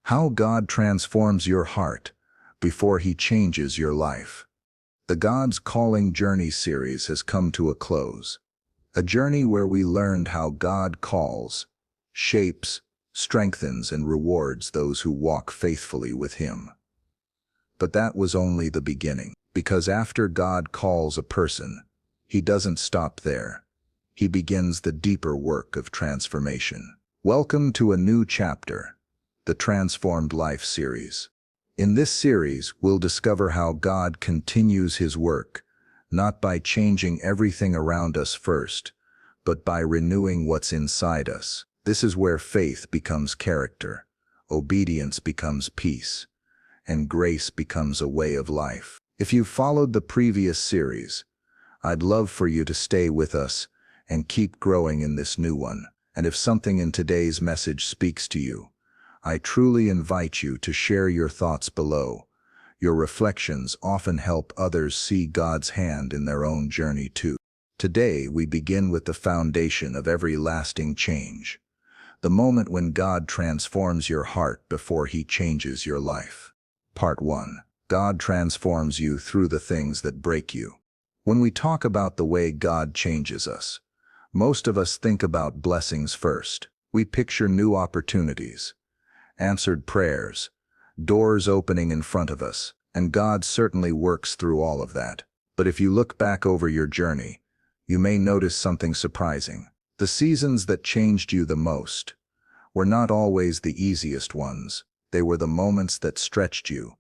How God transforms your heart before He changes your life. The God's Calling Journey series has come to a close. A journey where we learned how God calls, shapes, strengthens, and rewards those who walk faithfully with Him. But that was only the beginning, because after God calls a person, He doesn't stop there. He begins the deeper work of transformation. Welcome to a new chapter, the Transformed Life series. In this series, we'll discover how God continues His work, not by changing everything around us first, but by renewing what's inside us. This is where faith becomes character, obedience becomes peace, and grace becomes a way of life. If you've followed the previous series, I'd love for you to stay with us and keep growing in this new one. And if something in today's message speaks to you, I truly invite you to share your thoughts below. Your reflections often help others see God's hand in their own journey too. Today, we begin with the foundation of every lasting change, the moment when God transforms your heart before He changes your life. Part 1. God transforms you through the things that break you. When we talk about the way God changes us, most of us think about blessings first. We picture new opportunities, answered prayers, doors opening in front of us, and God certainly works through all of that. But if you look back over your journey, you may notice something surprising. The seasons that changed you the most were not always the easiest ones. They were the moments that stretched you,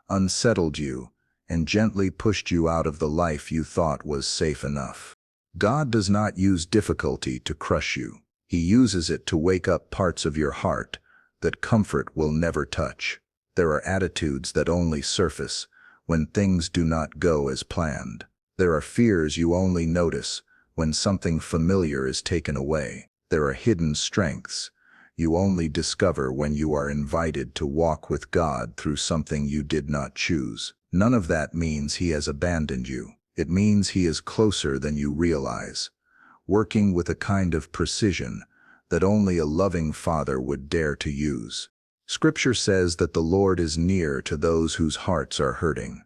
unsettled you, and gently pushed you out of the life you thought was safe enough. God does not use difficulty to crush you. He uses it to wake up parts of your heart that comfort will never touch. There are attitudes that only surface when things do not go as planned. There are fears you only notice when something familiar is taken away. There are hidden strengths you only discover when you are invited to walk with God through something you did not choose. None of that means He has abandoned you. It means He is closer than you realize, working with a kind of precision that only a loving Father would dare to use. Scripture says that the Lord is near to those whose hearts are hurting,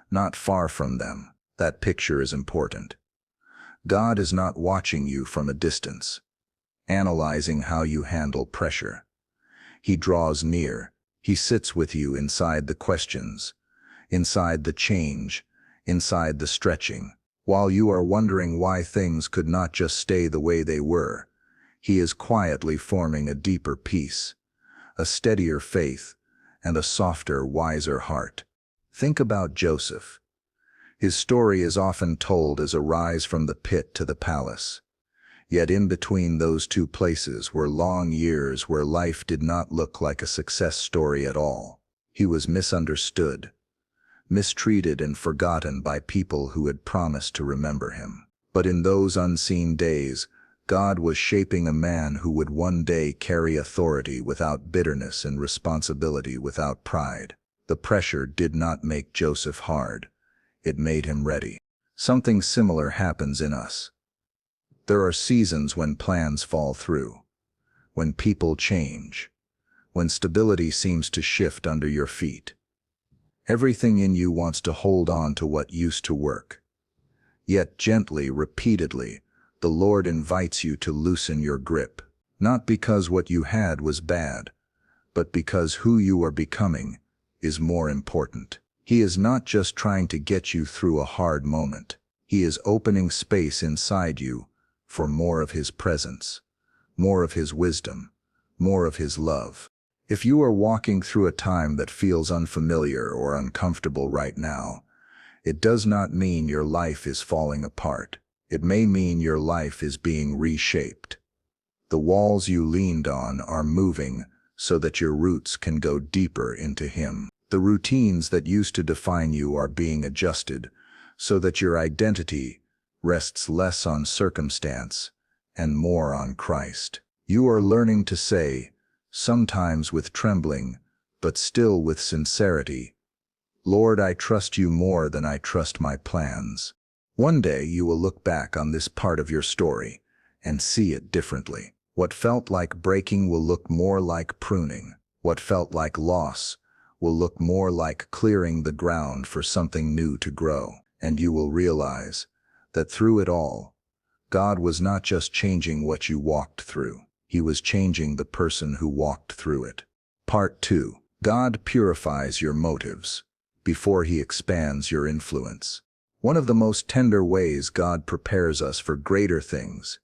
not far from them. That picture is important. God is not watching you from a distance, analyzing how you handle pressure. He draws near. He sits with you inside the questions, inside the change, inside the stretching. While you are wondering why things could not just stay the way they were, He is quietly forming a deeper peace, a steadier faith, and a softer, wiser heart. Think about Joseph. His story is often told as a rise from the pit to the palace. Yet in between those two places were long years where life did not look like a success story at all. He was misunderstood, mistreated, and forgotten by people who had promised to remember him. But in those unseen days, God was shaping a man who would one day carry authority without bitterness and responsibility without pride. The pressure did not make Joseph hard. It made him ready. Something similar happens in us. There are seasons when plans fall through, when people change, when stability seems to shift under your feet. Everything in you wants to hold on to what used to work. Yet gently, repeatedly, the Lord invites you to loosen your grip, not because what you had was bad, but because who you are becoming is more important. He is not just trying to get you through a hard moment. He is opening space inside you for more of His presence, more of His wisdom, more of His love. If you are walking through a time that feels unfamiliar or uncomfortable right now, it does not mean your life is falling apart. It may mean your life is being reshaped. The walls you leaned on are moving so that your roots can go deeper into Him. The routines that used to define you are being adjusted so that your identity rests less on circumstance and more on Christ. You are learning to say, sometimes with trembling, but still with sincerity, Lord, I trust you more than I trust my plans. One day you will look back on this part of your story and see it differently. What felt like breaking will look more like pruning. What felt like loss will look more like clearing the ground for something new to grow. And you will realize that through it all, God was not just changing what you walked through. He was changing the person who walked through it. Part 2. God purifies your motives before He expands your influence. One of the most tender ways God prepares us for greater things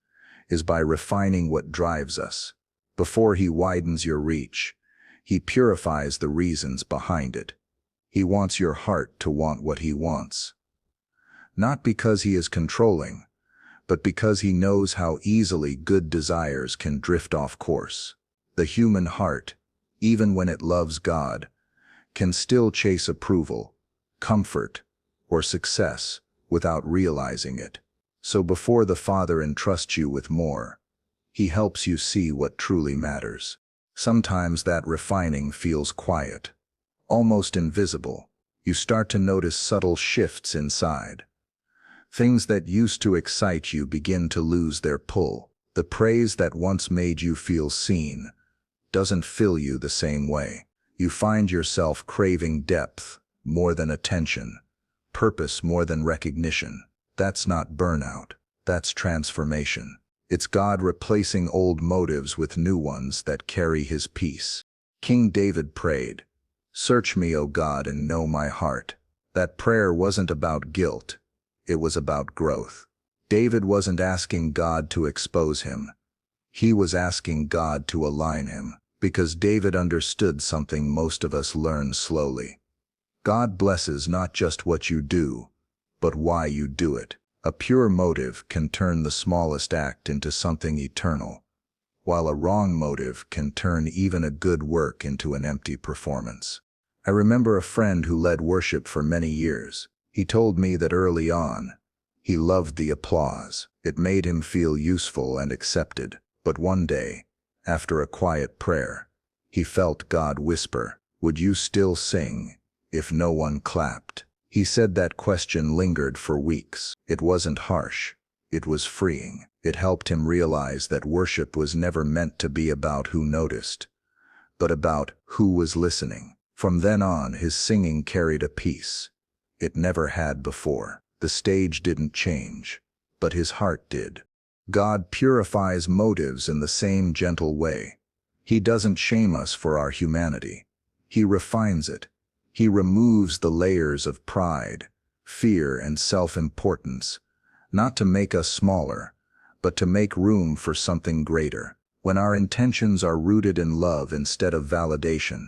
is by refining what drives us. Before He widens your reach, He purifies the reasons behind it. He wants your heart to want what He wants. Not because He is controlling, but because He knows how easily good desires can drift off course. The human heart, even when it loves God, can still chase approval, comfort, or success without realizing it. So before the Father entrusts you with more, He helps you see what truly matters. Sometimes that refining feels quiet, almost invisible. You start to notice subtle shifts inside. Things that used to excite you begin to lose their pull. The praise that once made you feel seen doesn't fill you the same way. You find yourself craving depth more than attention, purpose more than recognition. That's not burnout, that's transformation. It's God replacing old motives with new ones that carry His peace. King David prayed, "Search me, O God, and know my heart." That prayer wasn't about guilt, it was about growth. David wasn't asking God to expose him. He was asking God to align him, because David understood something most of us learn slowly. God blesses not just what you do, but why you do it. A pure motive can turn the smallest act into something eternal, while a wrong motive can turn even a good work into an empty performance. I remember a friend who led worship for many years. He told me that early on, he loved the applause. It made him feel useful and accepted. But one day, after a quiet prayer, he felt God whisper, "Would you still sing if no one clapped?" He said that question lingered for weeks. It wasn't harsh. It was freeing. It helped him realize that worship was never meant to be about who noticed, but about who was listening. From then on, his singing carried a peace it never had before. The stage didn't change, but his heart did. God purifies motives in the same gentle way. He doesn't shame us for our humanity. He refines it. He removes the layers of pride, fear, and self-importance, not to make us smaller, but to make room for something greater. When our intentions are rooted in love instead of validation,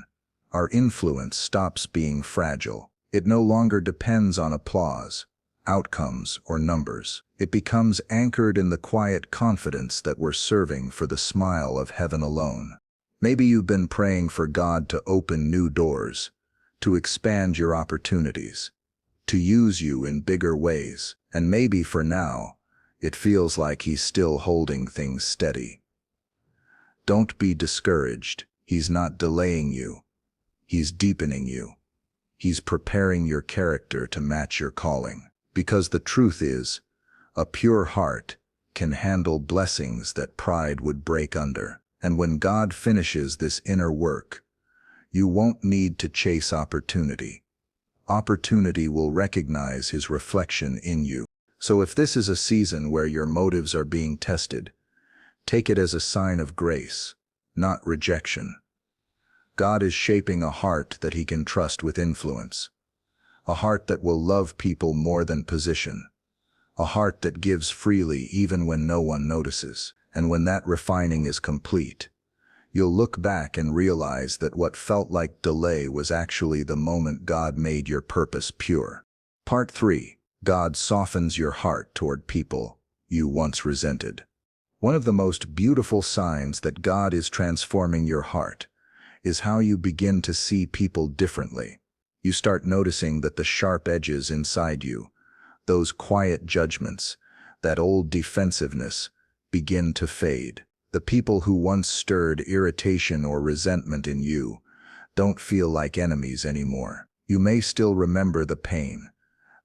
our influence stops being fragile. It no longer depends on applause, outcomes, or numbers. It becomes anchored in the quiet confidence that we're serving for the smile of heaven alone. Maybe you've been praying for God to open new doors, to expand your opportunities, to use you in bigger ways. And maybe for now, it feels like He's still holding things steady. Don't be discouraged. He's not delaying you. He's deepening you. He's preparing your character to match your calling. Because the truth is, a pure heart can handle blessings that pride would break under. And when God finishes this inner work, you won't need to chase opportunity. Opportunity will recognize His reflection in you. So if this is a season where your motives are being tested, take it as a sign of grace, not rejection. God is shaping a heart that He can trust with influence. A heart that will love people more than position. A heart that gives freely even when no one notices. And when that refining is complete, you'll look back and realize that what felt like delay was actually the moment God made your purpose pure. Part 3. God softens your heart toward people you once resented. One of the most beautiful signs that God is transforming your heart is how you begin to see people differently. You start noticing that the sharp edges inside you, those quiet judgments, that old defensiveness, begin to fade. The people who once stirred irritation or resentment in you don't feel like enemies anymore. You may still remember the pain,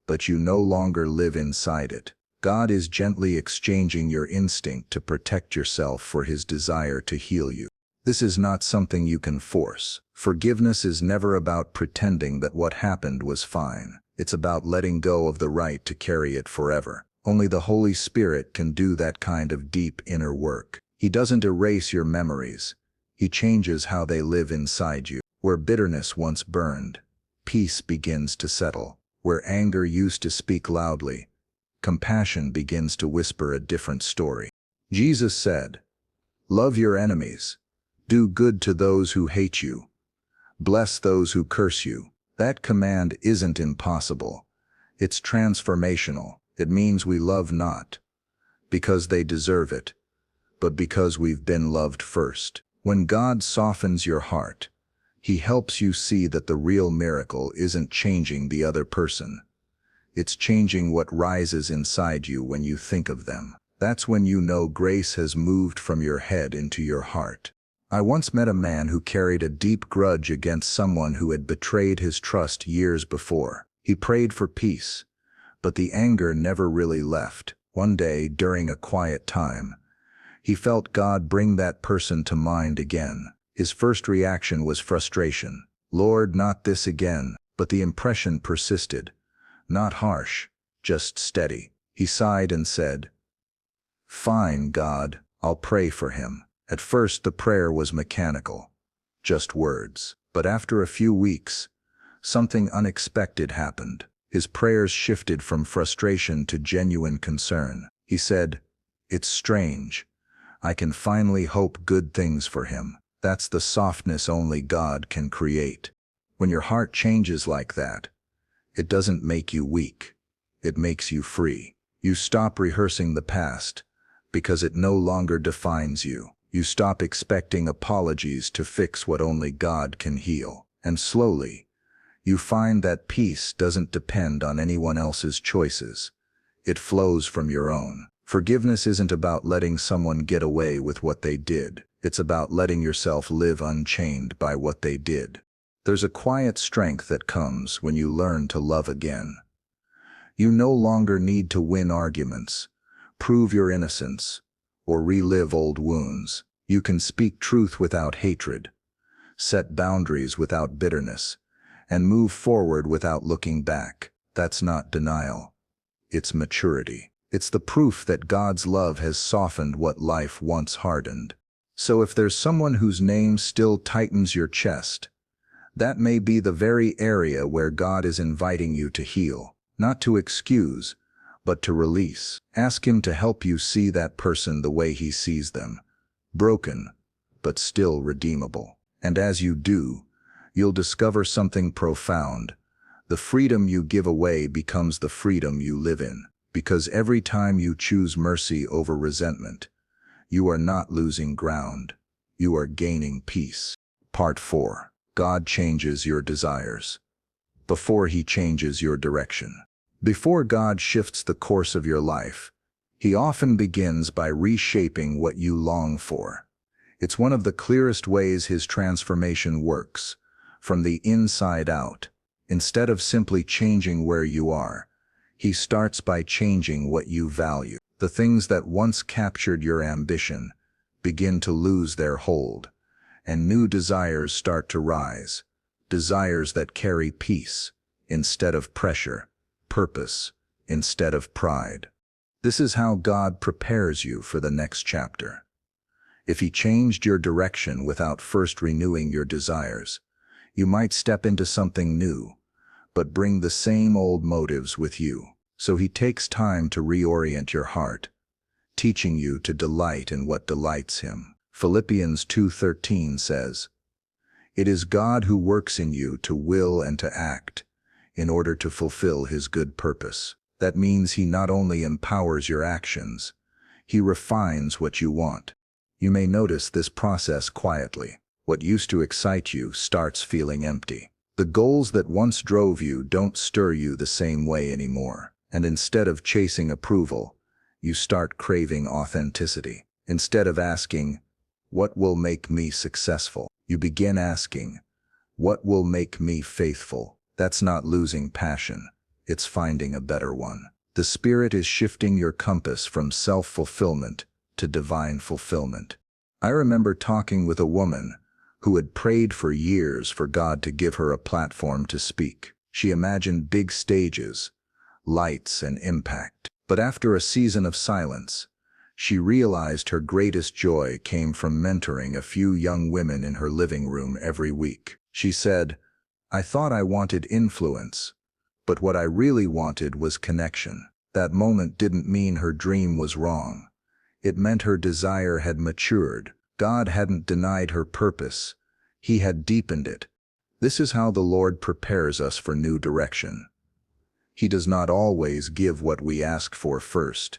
but you no longer live inside it. God is gently exchanging your instinct to protect yourself for His desire to heal you. This is not something you can force. Forgiveness is never about pretending that what happened was fine. It's about letting go of the right to carry it forever. Only the Holy Spirit can do that kind of deep inner work. He doesn't erase your memories. He changes how they live inside you. Where bitterness once burned, peace begins to settle. Where anger used to speak loudly, compassion begins to whisper a different story. Jesus said, "Love your enemies. Do good to those who hate you. Bless those who curse you." That command isn't impossible. It's transformational. It means we love not because they deserve it, but because we've been loved first. When God softens your heart, He helps you see that the real miracle isn't changing the other person. It's changing what rises inside you when you think of them. That's when you know grace has moved from your head into your heart. I once met a man who carried a deep grudge against someone who had betrayed his trust years before. He prayed for peace, but the anger never really left. One day, during a quiet time, he felt God bring that person to mind again. His first reaction was frustration. "Lord, not this again." But the impression persisted. Not harsh, just steady. He sighed and said, "Fine, God, I'll pray for him." At first the prayer was mechanical, just words. But after a few weeks, something unexpected happened. His prayers shifted from frustration to genuine concern. He said, "It's strange. I can finally hope good things for him." That's the softness only God can create. When your heart changes like that, it doesn't make you weak. It makes you free. You stop rehearsing the past because it no longer defines you. You stop expecting apologies to fix what only God can heal. And slowly, you find that peace doesn't depend on anyone else's choices. It flows from your own. Forgiveness isn't about letting someone get away with what they did. It's about letting yourself live unchained by what they did. There's a quiet strength that comes when you learn to love again. You no longer need to win arguments, prove your innocence, or relive old wounds. You can speak truth without hatred, set boundaries without bitterness, and move forward without looking back. That's not denial. It's maturity. It's the proof that God's love has softened what life once hardened. So if there's someone whose name still tightens your chest, that may be the very area where God is inviting you to heal, not to excuse, but to release. Ask Him to help you see that person the way He sees them, broken, but still redeemable. And as you do, you'll discover something profound. The freedom you give away becomes the freedom you live in. Because every time you choose mercy over resentment, you are not losing ground. You are gaining peace. Part 4. God changes your desires before He changes your direction. Before God shifts the course of your life, He often begins by reshaping what you long for. It's one of the clearest ways His transformation works, from the inside out. Instead of simply changing where you are, He starts by changing what you value. The things that once captured your ambition begin to lose their hold, and new desires start to rise. Desires that carry peace instead of pressure, purpose instead of pride. This is how God prepares you for the next chapter. If He changed your direction without first renewing your desires, you might step into something new, but bring the same old motives with you. So He takes time to reorient your heart, teaching you to delight in what delights Him. Philippians 2:13 says, "It is God who works in you to will and to act, in order to fulfill His good purpose." That means He not only empowers your actions, He refines what you want. You may notice this process quietly. What used to excite you starts feeling empty. The goals that once drove you don't stir you the same way anymore. And instead of chasing approval, you start craving authenticity. Instead of asking, "What will make me successful?" you begin asking, "What will make me faithful?" That's not losing passion. It's finding a better one. The Spirit is shifting your compass from self-fulfillment to divine fulfillment. I remember talking with a woman who had prayed for years for God to give her a platform to speak. She imagined big stages, lights, and impact. But after a season of silence, she realized her greatest joy came from mentoring a few young women in her living room every week. She said, "I thought I wanted influence, but what I really wanted was connection." That moment didn't mean her dream was wrong. It meant her desire had matured. God hadn't denied her purpose. He had deepened it. This is how the Lord prepares us for new direction. He does not always give what we ask for first.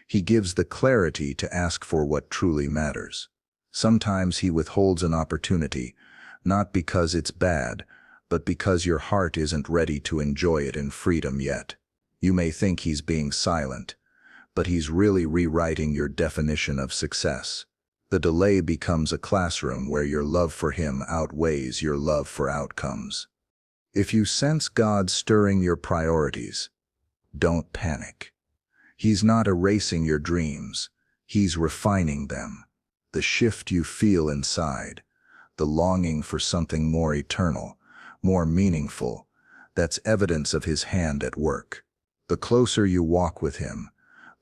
He gives the clarity to ask for what truly matters. Sometimes He withholds an opportunity, not because it's bad, but because your heart isn't ready to enjoy it in freedom yet. You may think He's being silent, but He's really rewriting your definition of success. The delay becomes a classroom where your love for Him outweighs your love for outcomes. If you sense God stirring your priorities, don't panic. He's not erasing your dreams. He's refining them. The shift you feel inside, the longing for something more eternal, more meaningful, that's evidence of His hand at work. The closer you walk with Him,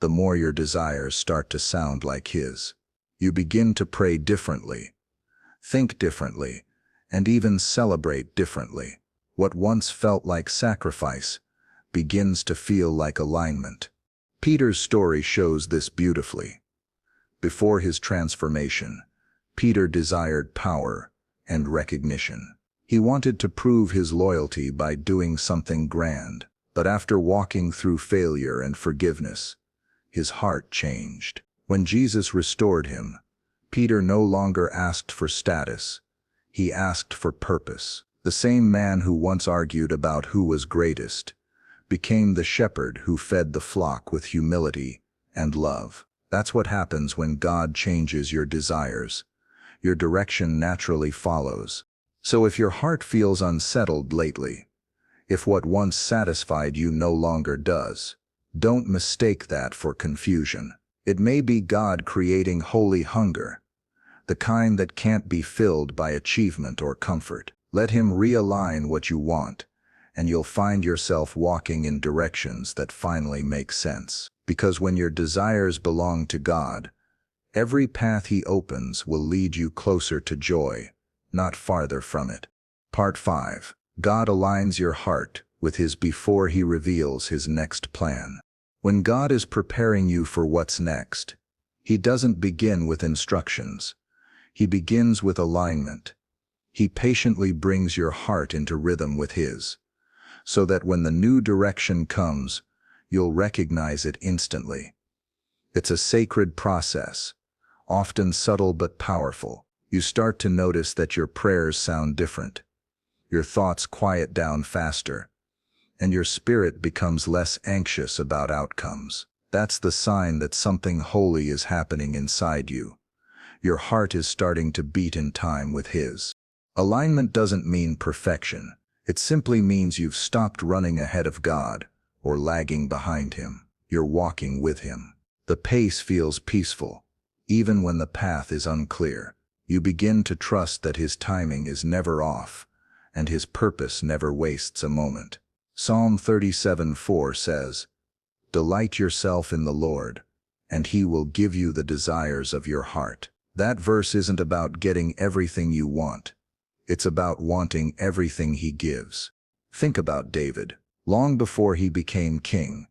the more your desires start to sound like His. You begin to pray differently, think differently, and even celebrate differently. What once felt like sacrifice begins to feel like alignment. Peter's story shows this beautifully. Before his transformation, Peter desired power and recognition. He wanted to prove his loyalty by doing something grand, but after walking through failure and forgiveness, his heart changed. When Jesus restored him, Peter no longer asked for status. He asked for purpose. The same man who once argued about who was greatest became the shepherd who fed the flock with humility and love. That's what happens when God changes your desires. Your direction naturally follows. So if your heart feels unsettled lately, if what once satisfied you no longer does, don't mistake that for confusion. It may be God creating holy hunger, the kind that can't be filled by achievement or comfort. Let Him realign what you want, and you'll find yourself walking in directions that finally make sense. Because when your desires belong to God, every path He opens will lead you closer to joy, not farther from it. Part 5. God aligns your heart with His before He reveals His next plan. When God is preparing you for what's next, He doesn't begin with instructions. He begins with alignment. He patiently brings your heart into rhythm with His, so that when the new direction comes, you'll recognize it instantly. It's a sacred process, often subtle but powerful. You start to notice that your prayers sound different. Your thoughts quiet down faster, and your spirit becomes less anxious about outcomes. That's the sign that something holy is happening inside you. Your heart is starting to beat in time with His. Alignment doesn't mean perfection. It simply means you've stopped running ahead of God or lagging behind Him. You're walking with Him. The pace feels peaceful, even when the path is unclear. You begin to trust that His timing is never off, and His purpose never wastes a moment. Psalm 37:4 says, "Delight yourself in the Lord, and He will give you the desires of your heart." That verse isn't about getting everything you want. It's about wanting everything He gives. Think about David. Long before he became king,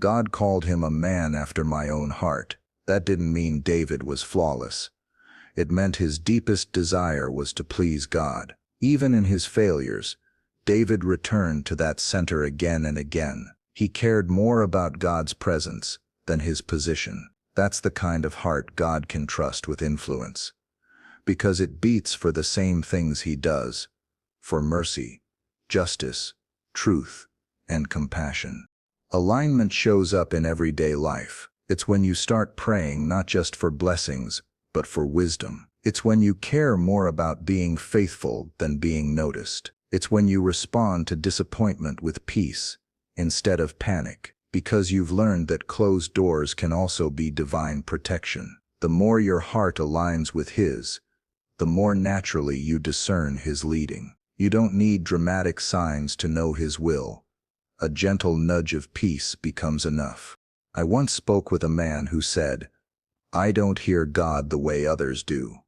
God called him a man after my own heart. That didn't mean David was flawless. It meant his deepest desire was to please God. Even in his failures, David returned to that center again and again. He cared more about God's presence than his position. That's the kind of heart God can trust with influence, because it beats for the same things He does, for mercy, justice, truth, and compassion. Alignment shows up in everyday life. It's when you start praying not just for blessings, but for wisdom. It's when you care more about being faithful than being noticed. It's when you respond to disappointment with peace instead of panic, because you've learned that closed doors can also be divine protection. The more your heart aligns with His, the more naturally you discern His leading. You don't need dramatic signs to know His will. A gentle nudge of peace becomes enough. I once spoke with a man who said, "I don't hear God the way others do."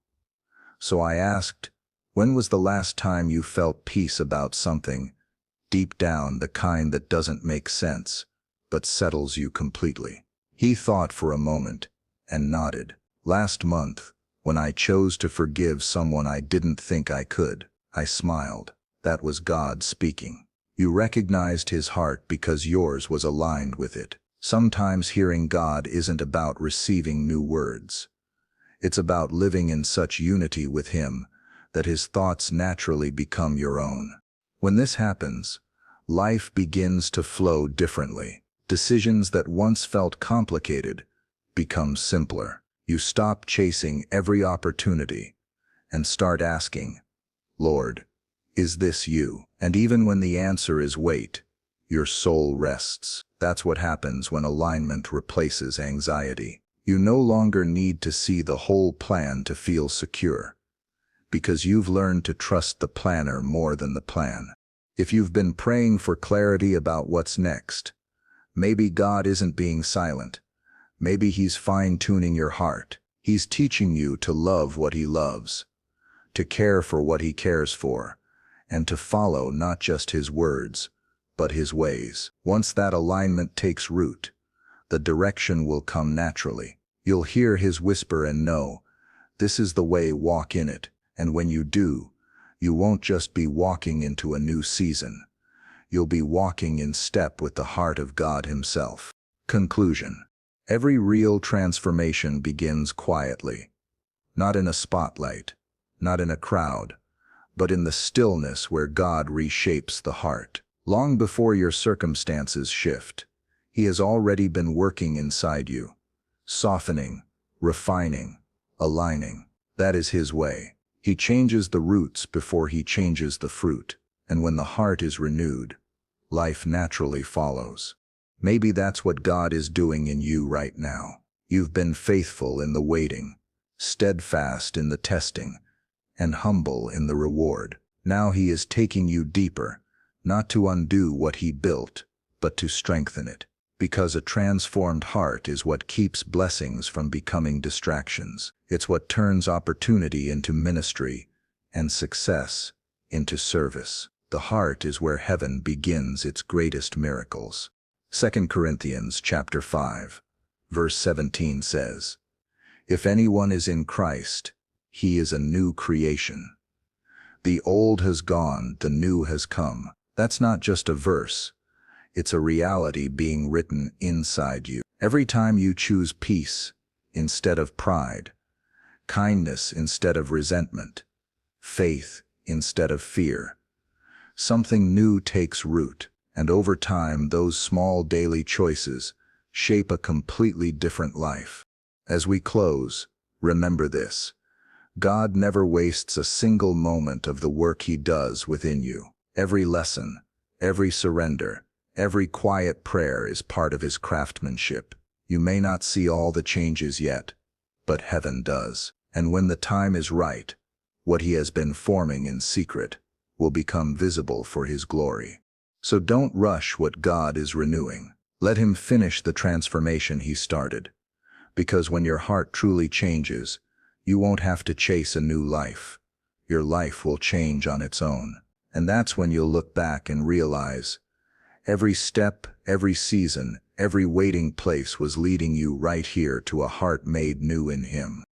So I asked, when was the last time you felt peace about something, deep down, the kind that doesn't make sense, but settles you completely? He thought for a moment and nodded. Last month, when I chose to forgive someone I didn't think I could, I smiled. That was God speaking. You recognized His heart because yours was aligned with it. Sometimes hearing God isn't about receiving new words. It's about living in such unity with Him that His thoughts naturally become your own. When this happens, life begins to flow differently. Decisions that once felt complicated become simpler. You stop chasing every opportunity and start asking, "Lord, is this you?" And even when the answer is wait, your soul rests. That's what happens when alignment replaces anxiety. You no longer need to see the whole plan to feel secure, because you've learned to trust the planner more than the plan. If you've been praying for clarity about what's next, maybe God isn't being silent. Maybe He's fine-tuning your heart. He's teaching you to love what He loves, to care for what He cares for, and to follow not just His words, but His ways. Once that alignment takes root, the direction will come naturally. You'll hear His whisper and know, "This is the way, walk in it." And when you do, you won't just be walking into a new season. You'll be walking in step with the heart of God Himself. Conclusion. Every real transformation begins quietly, not in a spotlight, not in a crowd, but in the stillness where God reshapes the heart. Long before your circumstances shift, He has already been working inside you, softening, refining, aligning. That is His way. He changes the roots before He changes the fruit, and when the heart is renewed, life naturally follows. Maybe that's what God is doing in you right now. You've been faithful in the waiting, steadfast in the testing, and humble in the reward. Now He is taking you deeper, not to undo what He built, but to strengthen it. Because a transformed heart is what keeps blessings from becoming distractions. It's what turns opportunity into ministry and success into service. The heart is where heaven begins its greatest miracles. 2 Corinthians chapter 5, verse 17 says, "If anyone is in Christ, he is a new creation. The old has gone, the new has come." That's not just a verse. It's a reality being written inside you. Every time you choose peace instead of pride, kindness instead of resentment, faith instead of fear, something new takes root. And over time, those small daily choices shape a completely different life. As we close, remember this: God never wastes a single moment of the work He does within you. Every lesson, every surrender, every quiet prayer is part of His craftsmanship. You may not see all the changes yet, but heaven does. And when the time is right, what He has been forming in secret will become visible for His glory. So don't rush what God is renewing. Let Him finish the transformation He started. Because when your heart truly changes, you won't have to chase a new life. Your life will change on its own. And that's when you'll look back and realize, every step, every season, every waiting place was leading you right here to a heart made new in Him.